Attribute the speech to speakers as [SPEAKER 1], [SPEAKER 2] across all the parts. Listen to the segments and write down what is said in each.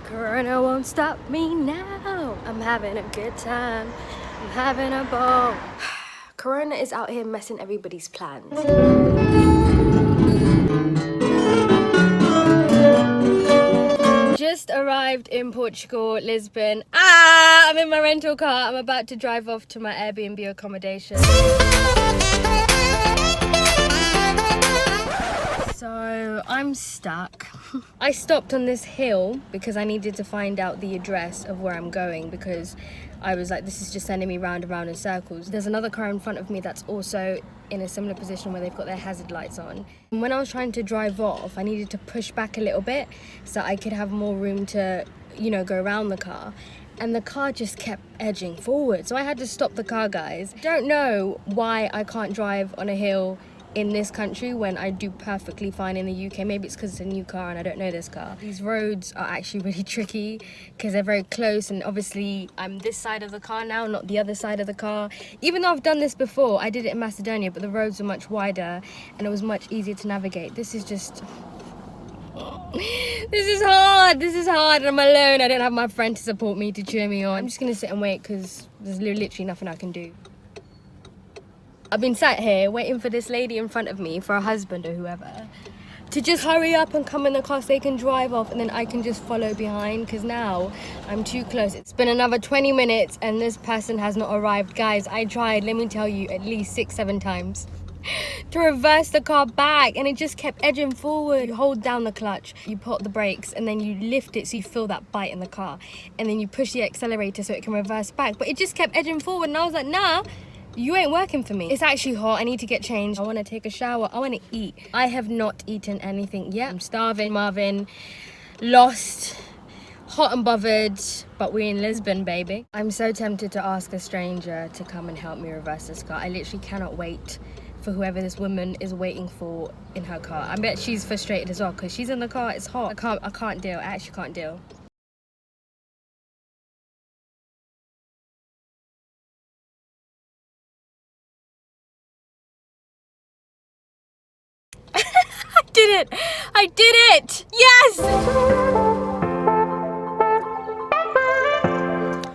[SPEAKER 1] Corona won't stop me now. I'm having a good time. I'm having a ball. Corona is out here messing everybody's plans. Just arrived in Portugal, Lisbon. I'm in my rental car. I'm about to drive off to my Airbnb accommodation. So I'm stuck. I stopped on this hill because I needed to find out the address of where I'm going, because I was like, this is just sending me round and round in circles. There's another car in front of me that's also in a similar position where they've got their hazard lights on. And when I was trying to drive off, I needed to push back a little bit so I could have more room to, you know, go around the car. And the car just kept edging forward. So I had to stop the car, guys. I don't know why I can't drive on a hill in this country when I do perfectly fine in the UK. Maybe it's because it's a new car and I don't know this car. These roads are actually really tricky because they're very close, and obviously I'm this side of the car now, not the other side of the car. Even though I've done this before, I did it in Macedonia, but the roads were much wider and it was much easier to navigate. This is just... This is hard and I'm alone. I don't have my friend to support me, to cheer me on. I'm just gonna sit and wait because there's literally nothing I can do. I've been sat here waiting for this lady in front of me, for a husband or whoever, to just hurry up and come in the car so they can drive off and then I can just follow behind, because now I'm too close. It's been another 20 minutes and this person has not arrived. Guys, I tried, let me tell you, at least 6-7 times to reverse the car back and it just kept edging forward. You hold down the clutch, you put the brakes, and then you lift it so you feel that bite in the car, and then you push the accelerator so it can reverse back, but it just kept edging forward and I was like, nah, you ain't working for me. It's actually hot. I need to get changed. I want to take a shower. I want to eat. I have not eaten anything yet. I'm starving, Marvin. Lost. Hot and bothered. But we're in Lisbon, baby. I'm so tempted to ask a stranger to come and help me reverse this car. I literally cannot wait for whoever this woman is waiting for in her car. I bet she's frustrated as well because she's in the car. It's hot. I can't deal. I actually can't deal. I did it! Yes!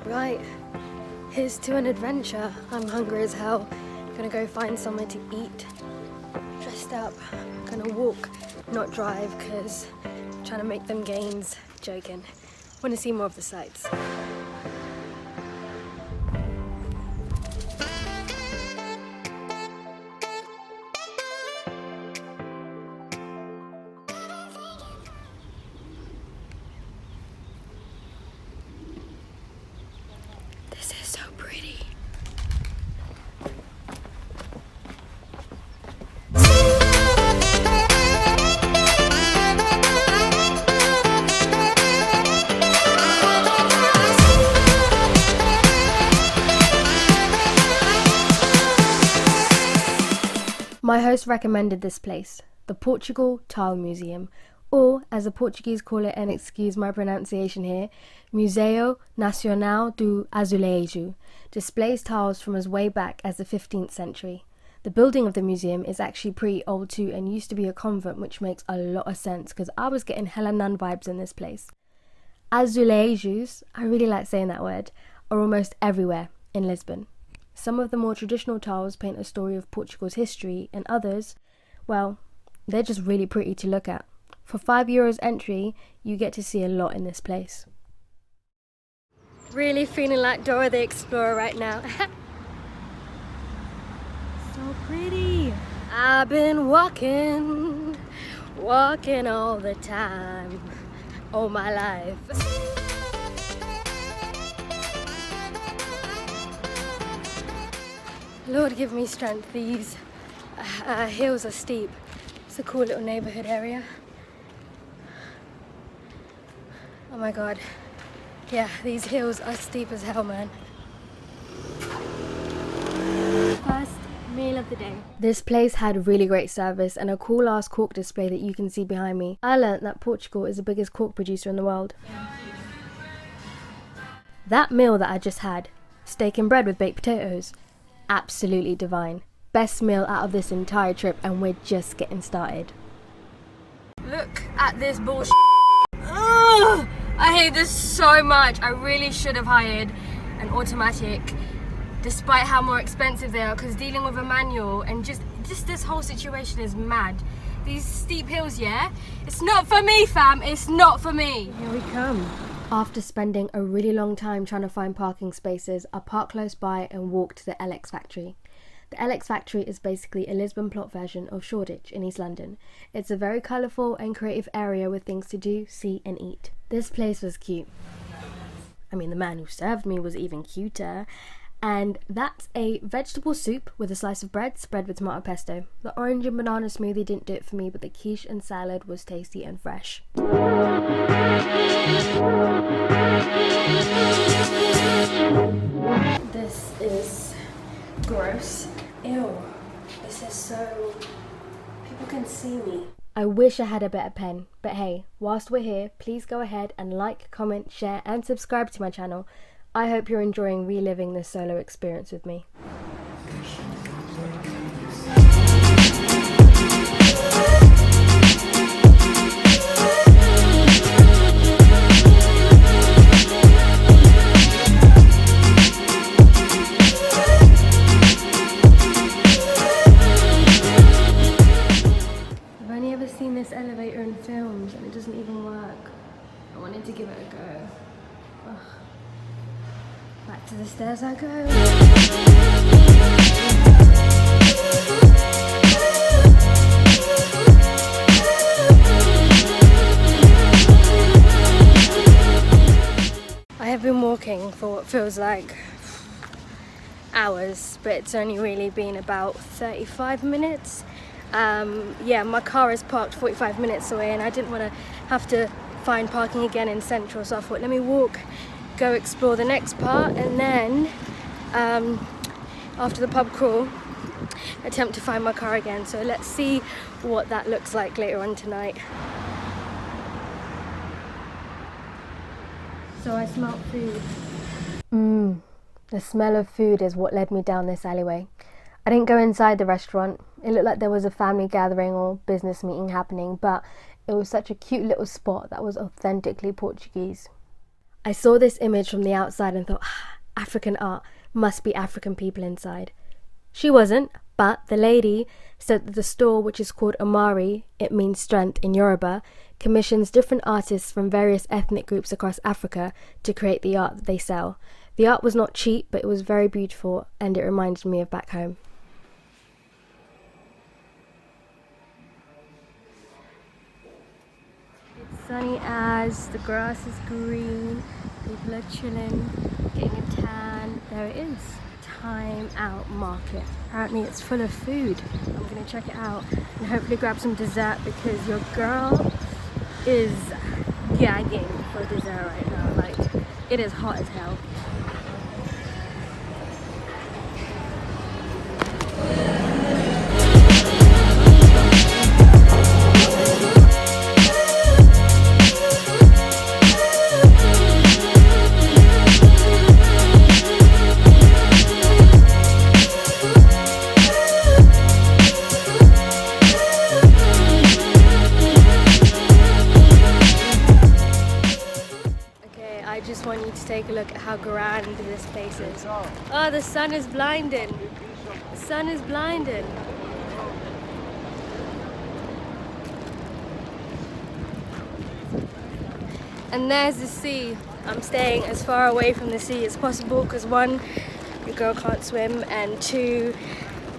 [SPEAKER 1] Right, here's to an adventure. I'm hungry as hell. Gonna go find somewhere to eat. Dressed up. Gonna walk, not drive, because I'm trying to make them gains. Joking. Wanna see more of the sights. This is so pretty. My host recommended this place, the Portugal Tile Museum, or as the Portuguese call it, and excuse my pronunciation here, Museu Nacional do Azulejo, displays tiles from as way back as the 15th century. The building of the museum is actually pretty old too and used to be a convent, which makes a lot of sense because I was getting hella nun vibes in this place. Azulejos, I really like saying that word, are almost everywhere in Lisbon. Some of the more traditional tiles paint a story of Portugal's history, and others, well, they're just really pretty to look at. For €5 entry, you get to see a lot in this place. Really feeling like Dora the Explorer right now. So pretty. I've been walking all the time, all my life. Lord give me strength, these hills are steep. It's a cool little neighborhood area. Oh my god. Yeah, these hills are steep as hell, man. First meal of the day. This place had really great service and a cool ass cork display that you can see behind me. I learnt that Portugal is the biggest cork producer in the world. That meal that I just had, steak and bread with baked potatoes, absolutely divine. Best meal out of this entire trip, and we're just getting started. Look at this bullshit. Ugh! I hate this so much. I really should have hired an automatic, despite how more expensive they are, because dealing with a manual and just this whole situation is mad. These steep hills, yeah? It's not for me, fam. It's not for me. Here we come. After spending a really long time trying to find parking spaces, I parked close by and walked to the LX factory. The LX factory is basically a Lisbon plot version of Shoreditch in East London. It's a very colourful and creative area with things to do, see and eat. This place was cute. I mean, the man who served me was even cuter. And that's a vegetable soup with a slice of bread spread with tomato pesto. The orange and banana smoothie didn't do it for me, but the quiche and salad was tasty and fresh. This is gross. Ew. This is so... people can see me. I wish I had a better pen, but hey, whilst we're here, please go ahead and like, comment, share and subscribe to my channel. I hope you're enjoying reliving this solo experience with me. I've only ever seen this elevator in films and it doesn't even work. I wanted to give it a go. Ugh. Back to the stairs I go. I have been walking for what feels like hours, but it's only really been about 35 minutes. Yeah, my car is parked 45 minutes away and I didn't want to have to find parking again in Central, so I thought let me walk, go explore the next part, and then after the pub crawl attempt to find my car again. So let's see what that looks like later on tonight. So I smelt food. The smell of food is what led me down this alleyway. I didn't go inside the restaurant. It looked like there was a family gathering or business meeting happening, but it was such a cute little spot that was authentically Portuguese. I saw this image from the outside and thought, African art, must be African people inside. She wasn't, but the lady said that the store, which is called Amari, it means strength in Yoruba, commissions different artists from various ethnic groups across Africa to create the art that they sell. The art was not cheap, but it was very beautiful and it reminded me of back home. It's sunny as, the grass is green, people are chilling, getting a tan. There it is, Time Out Market. Apparently it's full of food. I'm gonna check it out and hopefully grab some dessert because your girl is gagging for dessert right now. Like, it is hot as hell. Take a look at how grand this place is. Oh, the sun is blinding. The sun is blinding. And there's the sea. I'm staying as far away from the sea as possible because one, your girl can't swim, and two,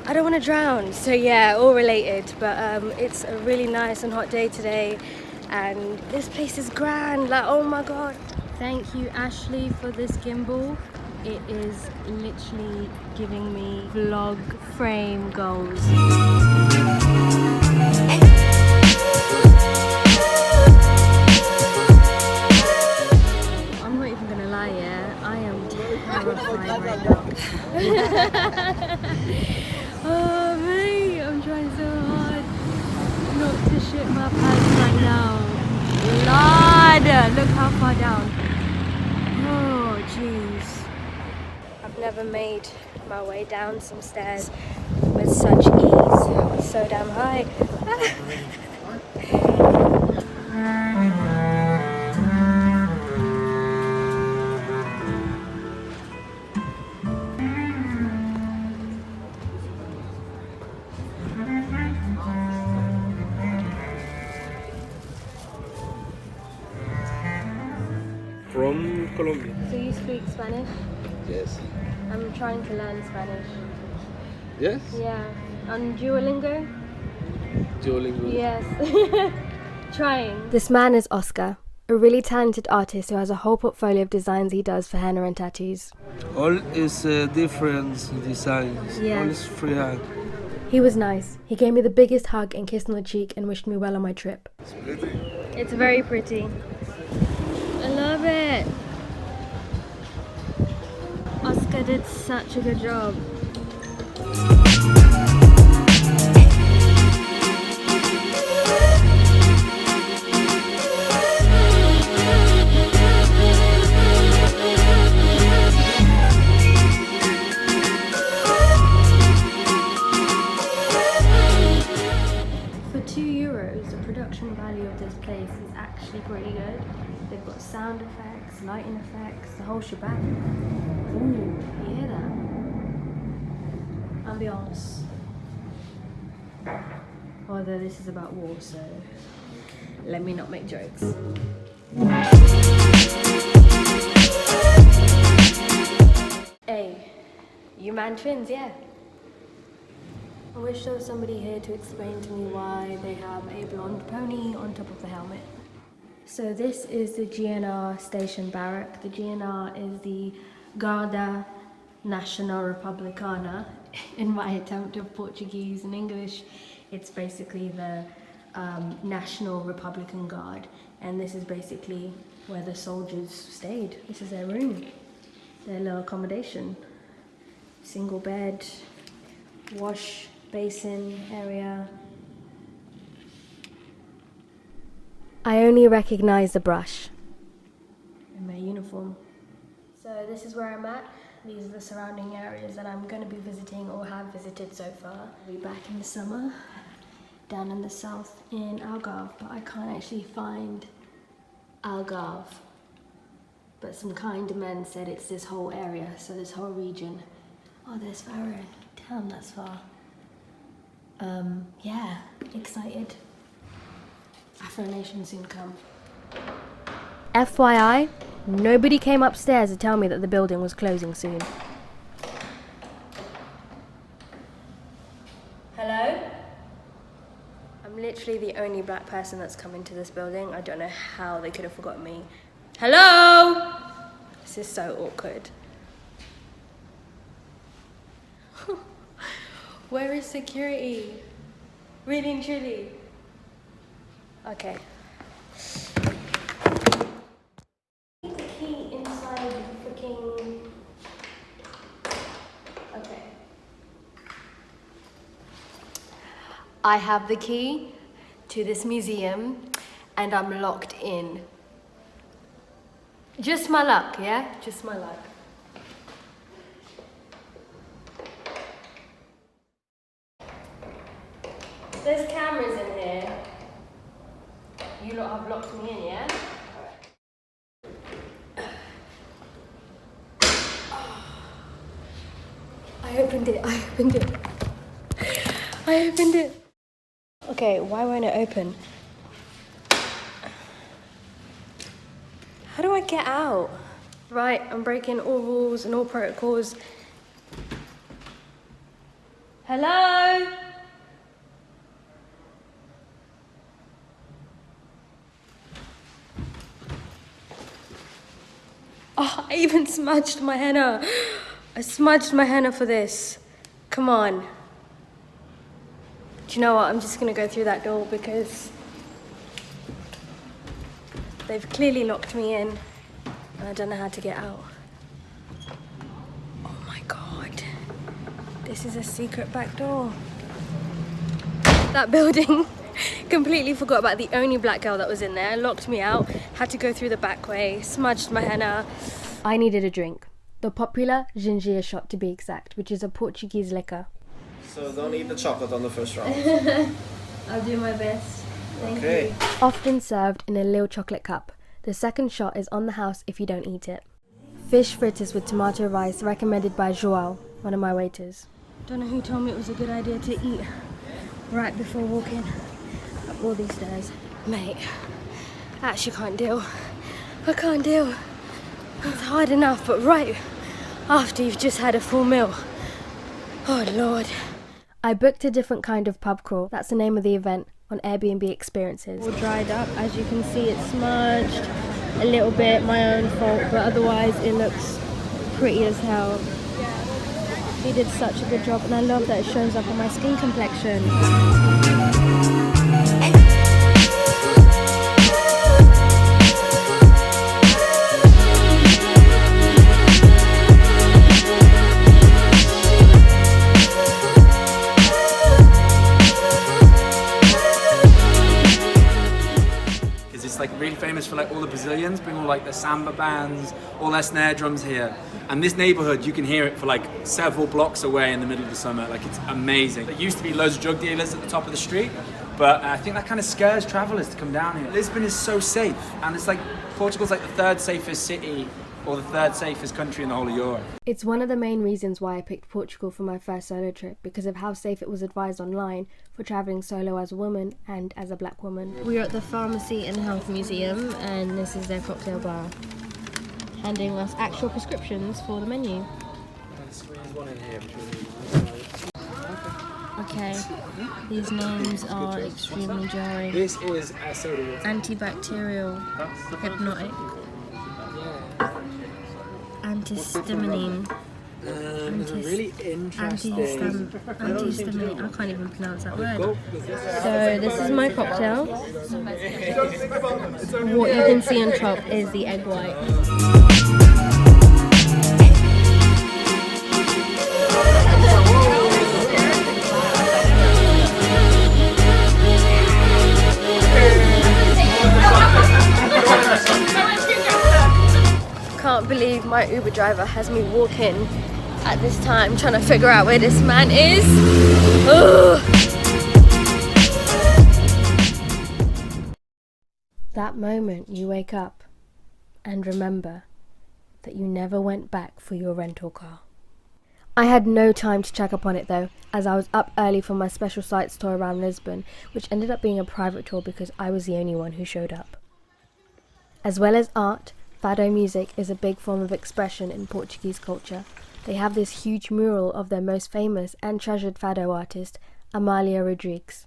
[SPEAKER 1] I don't want to drown. So yeah, all related, but it's a really nice and hot day today and this place is grand. Like, oh my god. Thank you, Ashley, for this gimbal. It is literally giving me vlog frame goals. I'm not even gonna lie, yeah, I am terrified right now. Oh mate, I'm trying so hard not to shit my pants right now. Lord, look how far down. Oh jeez. I've never made my way down some stairs with such ease. It's so damn high.
[SPEAKER 2] From Colombia.
[SPEAKER 1] So you speak Spanish?
[SPEAKER 2] Yes.
[SPEAKER 1] I'm trying to learn Spanish.
[SPEAKER 2] Yes?
[SPEAKER 1] Yeah. On Duolingo?
[SPEAKER 2] Duolingo.
[SPEAKER 1] Yes. Trying. This man is Oscar, a really talented artist who has a whole portfolio of designs he does for henna and tattoos.
[SPEAKER 2] All is different designs.
[SPEAKER 1] Yeah.
[SPEAKER 2] All is freehand.
[SPEAKER 1] He was nice. He gave me the biggest hug and kiss on the cheek and wished me well on my trip.
[SPEAKER 2] It's pretty.
[SPEAKER 1] It's very pretty. I love it. Oscar did such a good job. For €2, the production value of this place is actually pretty good. They've got sound effects, lighting effects, the whole shebang. Ooh, you hear that? Ambiance. Although this is about war, so let me not make jokes. Hey, you man twins, yeah. I wish there was somebody here to explain to me why they have a blonde pony on top of the helmet. So this is the GNR station barrack. The GNR is the Guarda Nacional Republicana. In my attempt of Portuguese and English, it's basically the National Republican Guard. And this is basically where the soldiers stayed. This is their room, their little accommodation. Single bed, wash basin area. I only recognize the brush in my uniform. So this is where I'm at. These are the surrounding areas that I'm going to be visiting or have visited so far. I'll be back in the summer down in the south in Algarve, but I can't actually find Algarve. But some kind men said it's this whole area, so this whole region. Oh, there's Faro. Damn, that's far. Yeah, excited. Afro Nation soon come. FYI, nobody came upstairs to tell me that the building was closing soon. Hello? I'm literally the only black person that's come into this building. I don't know how they could have forgotten me. Hello? This is so awkward. Where is security? Really and truly. Okay. The key inside the freaking... Okay. I have the key to this museum and I'm locked in. Just my luck, yeah? Just my luck. There's cameras in here. You lot have locked me in, yeah? I opened it. Okay, why won't it open? How do I get out? Right, I'm breaking all rules and all protocols. Hello? Oh, I even smudged my henna. I smudged my henna for this. Come on. Do you know what? I'm just gonna go through that door because they've clearly locked me in and I don't know how to get out. Oh my God. This is a secret back door. That building completely forgot about the only black girl that was in there, locked me out, had to go through the back way, smudged my henna. I needed a drink. The popular ginger shot to be exact, which is a Portuguese liquor.
[SPEAKER 3] So don't eat the chocolate on the first round.
[SPEAKER 1] I'll do my best. Thank you.
[SPEAKER 4] Often served in a little chocolate cup. The second shot is on the house if you don't eat it. Fish fritters with tomato rice recommended by Joel, one of my waiters.
[SPEAKER 1] Don't know who told me it was a good idea to eat right before walking up all these stairs. Mate, I actually can't deal. I can't deal. It's hard enough, but right after you've just had a full meal. Oh Lord.
[SPEAKER 4] I booked a different kind of pub crawl, that's the name of the event, on Airbnb Experiences.
[SPEAKER 1] All dried up, as you can see, it's smudged a little bit, my own fault, but otherwise it looks pretty as hell. He did such a good job, and I love that it shows up on my skin complexion.
[SPEAKER 5] It's like really famous for like all the Brazilians bring all like their samba bands, all their snare drums here. And this neighborhood, you can hear it for like several blocks away in the middle of the summer. Like it's amazing. There used to be loads of drug dealers at the top of the street, but I think that kind of scares travelers to come down here. Lisbon is so safe, and it's like Portugal's like the third safest city or the third safest country in the whole of Europe.
[SPEAKER 4] It's one of the main reasons why I picked Portugal for my first solo trip, because of how safe it was advised online for travelling solo as a woman and as a black woman.
[SPEAKER 1] We're at the Pharmacy and Health Museum, and this is their cocktail bar, handing us actual prescriptions for the menu. Okay, these names are extremely jarring.
[SPEAKER 5] This is a soda water.
[SPEAKER 1] Antibacterial, hypnotic, antihistamine,
[SPEAKER 5] Really interesting.
[SPEAKER 1] antihistamine, I can't even pronounce that word. So this is my cocktail. What you can see on top is the egg white. Can't believe my Uber driver has me walking at this time trying to figure out where this man is. Ugh.
[SPEAKER 4] That moment you wake up and remember that you never went back for your rental car. I had no time to check up on it though, as I was up early for my special sights tour around Lisbon, which ended up being a private tour because I was the only one who showed up. As well as art, fado music is a big form of expression in Portuguese culture. They have this huge mural of their most famous and treasured fado artist, Amália Rodrigues.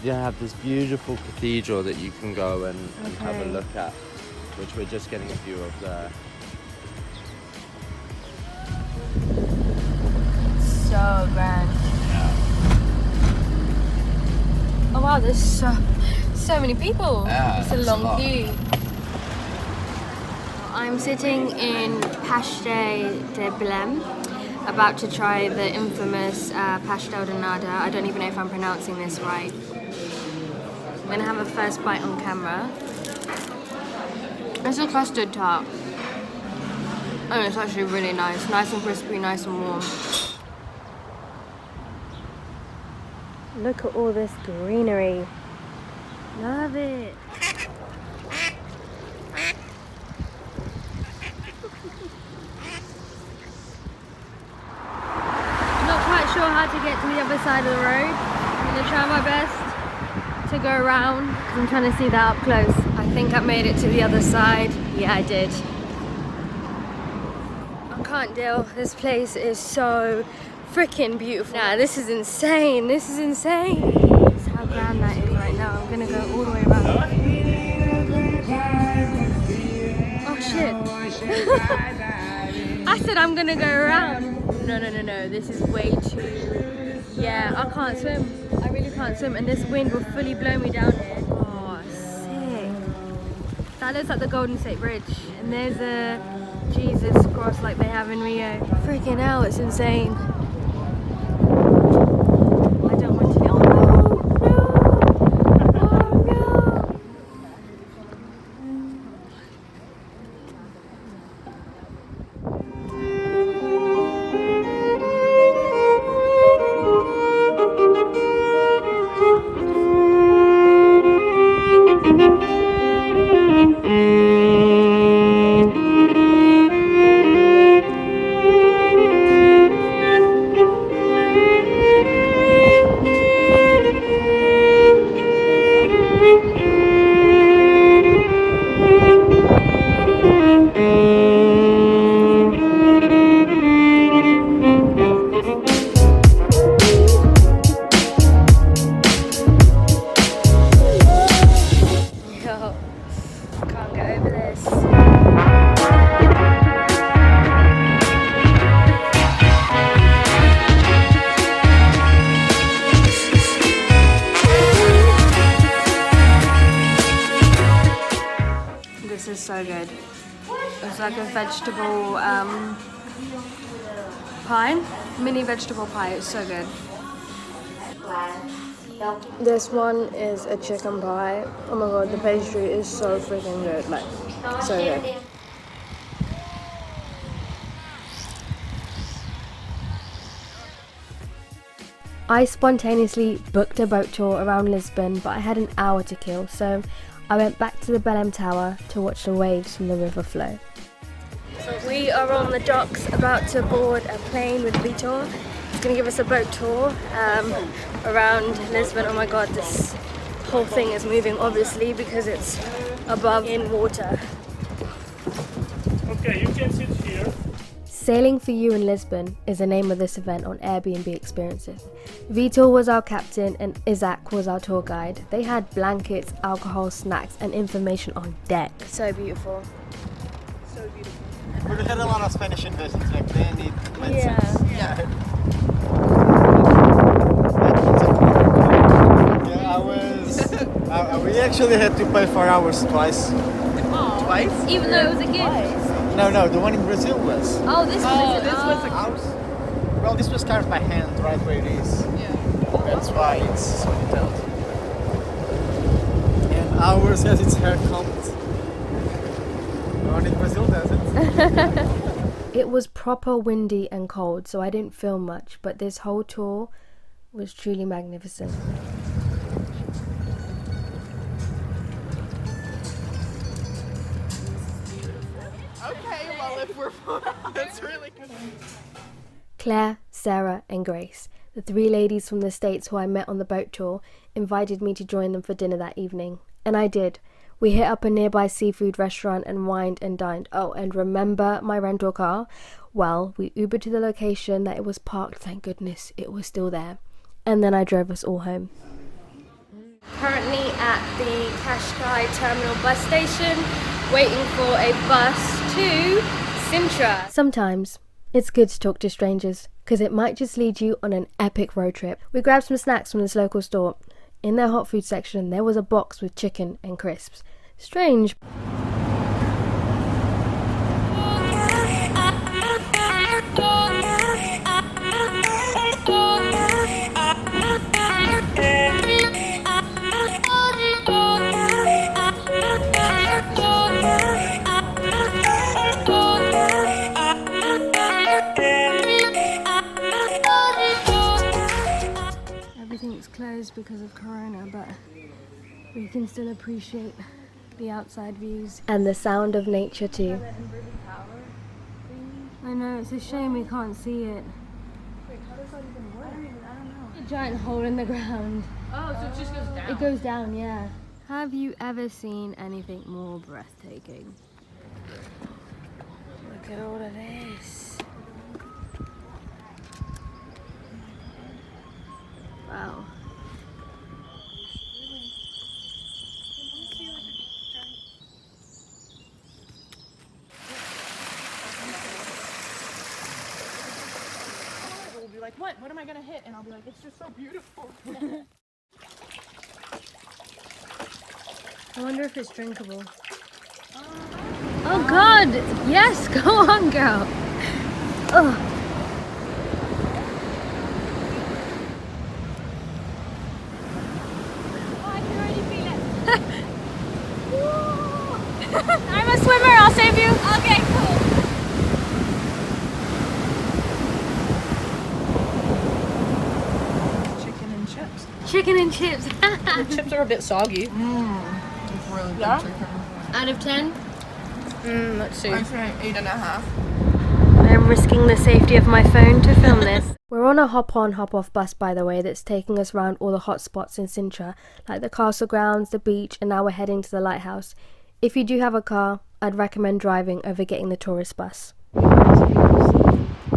[SPEAKER 6] You have this beautiful cathedral that you can go and have a look at, which we're just getting a view of there.
[SPEAKER 1] So grand. Oh wow, there's so many people. It's a long queue. I'm sitting in Pastel de Belém, about to try the infamous pastel de nata. I don't even know if I'm pronouncing this right. I'm gonna have a first bite on camera. It's a custard tart. Oh, it's actually really nice. Nice and crispy, nice and warm. Look at all this greenery. Love it. Not quite sure how to get to the other side of the road. I'm gonna try my best to go around because I'm trying to see that up close. I think I made it to the other side. Yeah, I did. I can't deal. This place is so freaking beautiful. Nah, this is insane. This is insane. That's how grand that is right now. I'm gonna go all the way around. Oh shit. I said I'm gonna go around. No. This is way too... Yeah, I can't swim. I really can't swim, and this wind will fully blow me down here. Oh, sick. That looks like the Golden State Bridge, and there's a Jesus cross like they have in Rio. Freaking hell, it's insane. I don't want to. Oh no! Oh no! This is so good. It's like a vegetable pie, mini vegetable pie. It's so good. This one is a chicken pie. Oh my god, the pastry is so freaking good. Like, so good.
[SPEAKER 4] I spontaneously booked a boat tour around Lisbon, but I had an hour to kill, so I went back to the Belém Tower to watch the waves from the river flow.
[SPEAKER 1] We are on the docks about to board a plane with Vitor. He's going to give us a boat tour around Lisbon. Oh my god, this whole thing is moving obviously because it's above in water.
[SPEAKER 7] Okay, you can sit here.
[SPEAKER 4] Sailing for You in Lisbon is the name of this event on Airbnb Experiences. Vitor was our captain and Isaac was our tour guide. They had blankets, alcohol, snacks and information on deck.
[SPEAKER 1] So beautiful.
[SPEAKER 8] We had a lot of Spanish investors back then. It made
[SPEAKER 1] Yeah.
[SPEAKER 8] sense. Yeah, we actually had to pay for ours twice. Twice?
[SPEAKER 1] Even though it was a gift.
[SPEAKER 8] No, the one in Brazil was.
[SPEAKER 1] Oh, this was
[SPEAKER 8] Ours. Well, this was carved by hand, right where it is. Yeah. That's why it's so detailed. And ours has its hair combed. The one in Brazil doesn't.
[SPEAKER 4] It was proper windy and cold, so I didn't film much, but this whole tour was truly magnificent.
[SPEAKER 9] Okay, well if we're that's really good.
[SPEAKER 4] Claire, Sarah and Grace, the three ladies from the States who I met on the boat tour, invited me to join them for dinner that evening. And I did. We hit up a nearby seafood restaurant and wined and dined. Oh, and remember my rental car? Well, we Ubered to the location that it was parked, thank goodness, it was still there. And then I drove us all home.
[SPEAKER 1] currently at the Qashqai terminal bus station, waiting for a bus to Sintra.
[SPEAKER 4] Sometimes it's good to talk to strangers, because it might just lead you on an epic road trip. We grabbed some snacks from this local store. In their hot food section, there was a box with chicken and crisps. Strange.
[SPEAKER 1] Everything's closed because of Corona, but we can still appreciate the outside views.
[SPEAKER 4] And the sound of nature too.
[SPEAKER 1] I know, it's a shame we can't see it. Wait, how does that even work? I don't know. A giant hole in the ground.
[SPEAKER 9] Oh, so it just goes down.
[SPEAKER 1] It goes down, yeah. Have you ever seen anything more breathtaking? Look at all of this. Wow.
[SPEAKER 9] We'll be like, what am I gonna hit? And I'll be like, it's just so beautiful.
[SPEAKER 1] I wonder if it's drinkable. Oh god! Yes, go on, girl! Ugh. I'm a swimmer, I'll save you. Okay, cool.
[SPEAKER 9] Chicken and chips.
[SPEAKER 1] Chicken and chips.
[SPEAKER 9] The chips are a bit soggy. It's really good chicken.
[SPEAKER 1] Out of 10?
[SPEAKER 9] Let's see. I say 8.5.
[SPEAKER 1] I'm risking the safety of my phone to film this.
[SPEAKER 4] We're on a hop-on, hop-off bus, by the way, that's taking us around all the hot spots in Sintra, like the castle grounds, the beach, and now we're heading to the lighthouse. If you do have a car, I'd recommend driving over getting the tourist bus.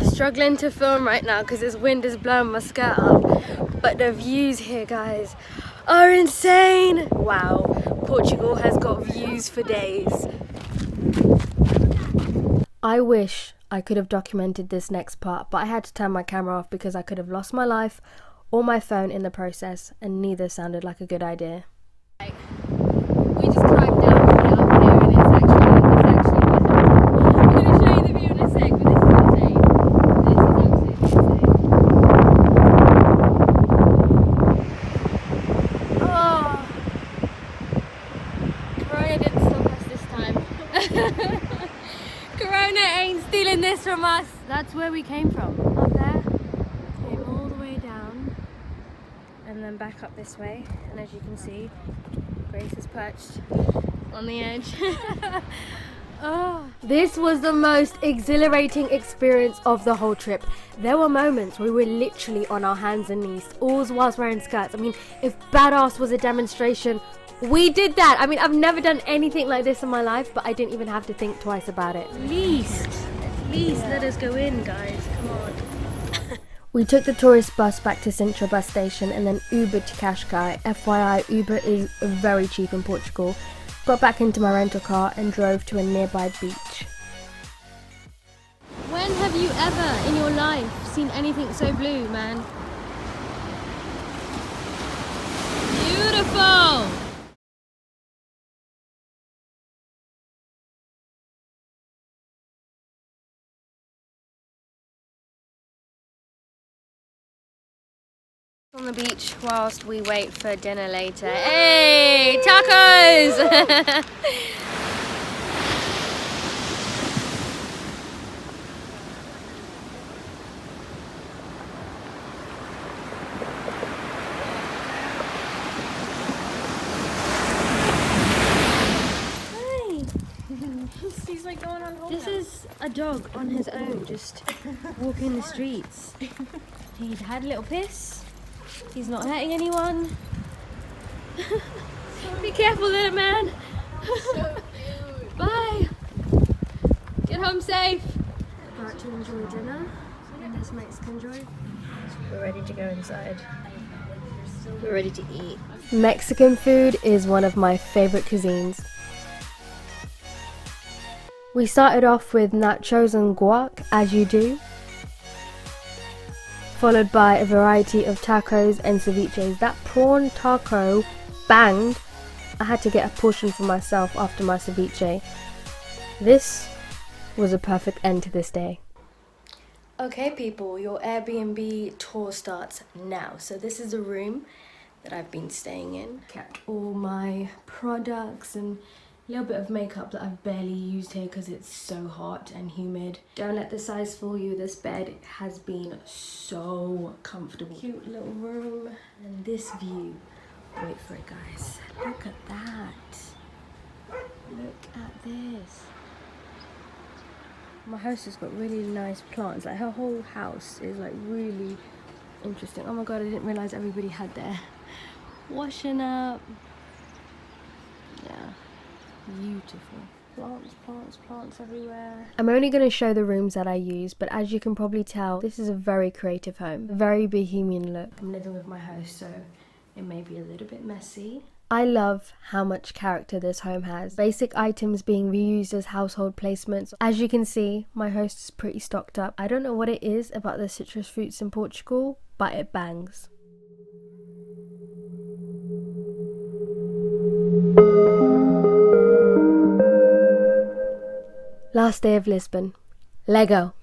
[SPEAKER 1] Struggling to film right now because this wind is blowing my skirt up, but the views here, guys, are insane. Wow, Portugal has got views for days.
[SPEAKER 4] I wish I could have documented this next part, but I had to turn my camera off because I could have lost my life or my phone in the process, and neither sounded like a good idea.
[SPEAKER 1] We just climbed down from out here and it's actually Corona ain't stealing this from us. That's where we came from. Up there, came all the way down, and then back up this way. And as you can see, Grace is perched on the edge. Oh. This was the most exhilarating experience of the whole trip. There were moments where we were literally on our hands and knees, all whilst wearing skirts. I mean, if badass was a demonstration, we did that. I mean, I've never done anything like this in my life, but I didn't even have to think twice about it. At least let us go in, guys. Come on. We took the tourist bus back to Sintra bus station and then Ubered to Cascais. FYI, Uber is very cheap in Portugal. Got back into my rental car and drove to a nearby beach. When have you ever in your life seen anything so blue, man? Beautiful! On the beach whilst we wait for dinner later. Hey, tacos!
[SPEAKER 9] He's like going on hold.
[SPEAKER 1] This is a dog on his own, just walking the streets. He's had a little piss. He's not hurting anyone. Be careful, little man.
[SPEAKER 9] So cute.
[SPEAKER 1] Bye. Get home safe. About to enjoy dinner in this Mexican joint. We're ready to go inside. We're ready to eat. Mexican food is one of my favorite cuisines. We started off with nachos and guac, as you do, followed by a variety of tacos and ceviches. That prawn taco banged. I had to get a portion for myself after my ceviche. This was a perfect end to this day. Okay people, your Airbnb tour starts now. So this is a room that I've been staying in. Kept all my products and a little bit of makeup that I've barely used here because it's so hot and humid. Don't let the size fool you. This bed has been so comfortable. Cute little room. And this view. Wait for it, guys. Look at that. Look at this. My host has got really nice plants. Like her whole house is like really interesting. Oh my god, I didn't realize everybody had their washing up. Yeah. Beautiful. Plants everywhere. I'm only going to show the rooms that I use, but as you can probably tell, this is a very creative home. Very bohemian look. I'm living with my host, so it may be a little bit messy. I love how much character this home has. Basic items being reused as household placements. As you can see, my host is pretty stocked up. I don't know what it is about the citrus fruits in Portugal, but it bangs. Last day of Lisbon. Lego.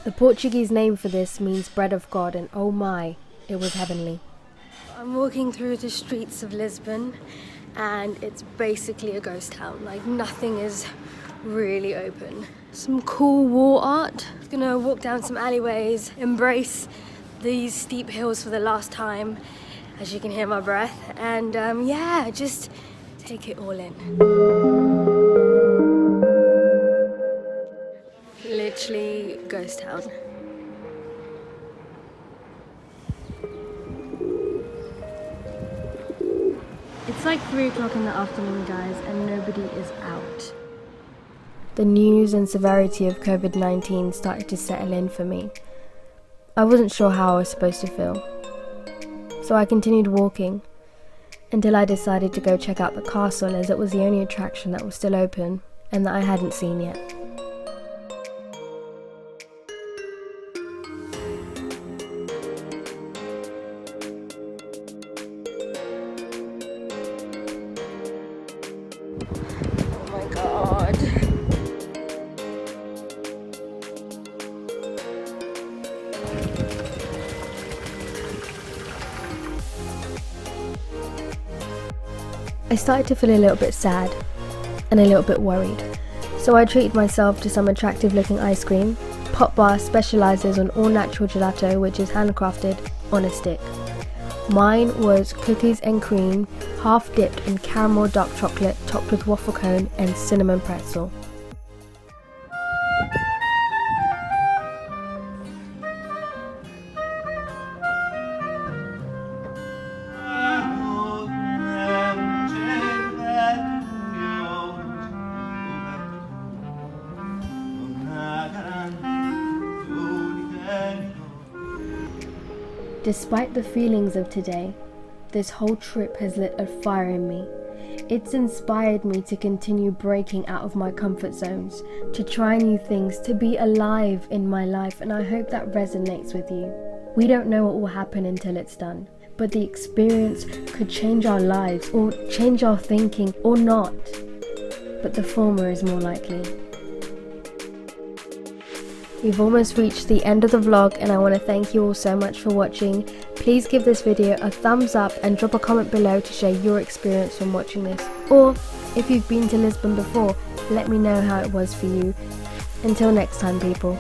[SPEAKER 1] The Portuguese name for this means bread of God, and oh my, it was heavenly. I'm walking through the streets of Lisbon and it's basically a ghost town. Like nothing is really open. Some cool wall art. I'm gonna walk down some alleyways, embrace these steep hills for the last time, as you can hear my breath, and yeah, just take it all in. Literally ghost town. It's like 3 o'clock in the afternoon, guys, and nobody is out. The news and severity of COVID-19 started to settle in for me. I wasn't sure how I was supposed to feel. So I continued walking until I decided to go check out the castle, as it was the only attraction that was still open and that I hadn't seen yet. Oh my god.
[SPEAKER 4] I started to feel a little bit sad and a little bit worried. So I treated myself to some attractive looking ice cream. Pop Bar specialises on all natural gelato, which is handcrafted on a stick. Mine was cookies and cream, half dipped in caramel dark chocolate, topped with waffle cone and cinnamon pretzel. Despite the feelings of today, this whole trip has lit a fire in me. It's inspired me to continue breaking out of my comfort zones, to try new things, to be alive in my life, and I hope that resonates with you. We don't know what will happen until it's done, but the experience could change our lives, or change our thinking, or not. But the former is more likely. We've almost reached the end of the vlog, and I want to thank you all so much for watching. Please give this video a thumbs up and drop a comment below to share your experience from watching this. Or if you've been to Lisbon before, let me know how it was for you. Until next time, people.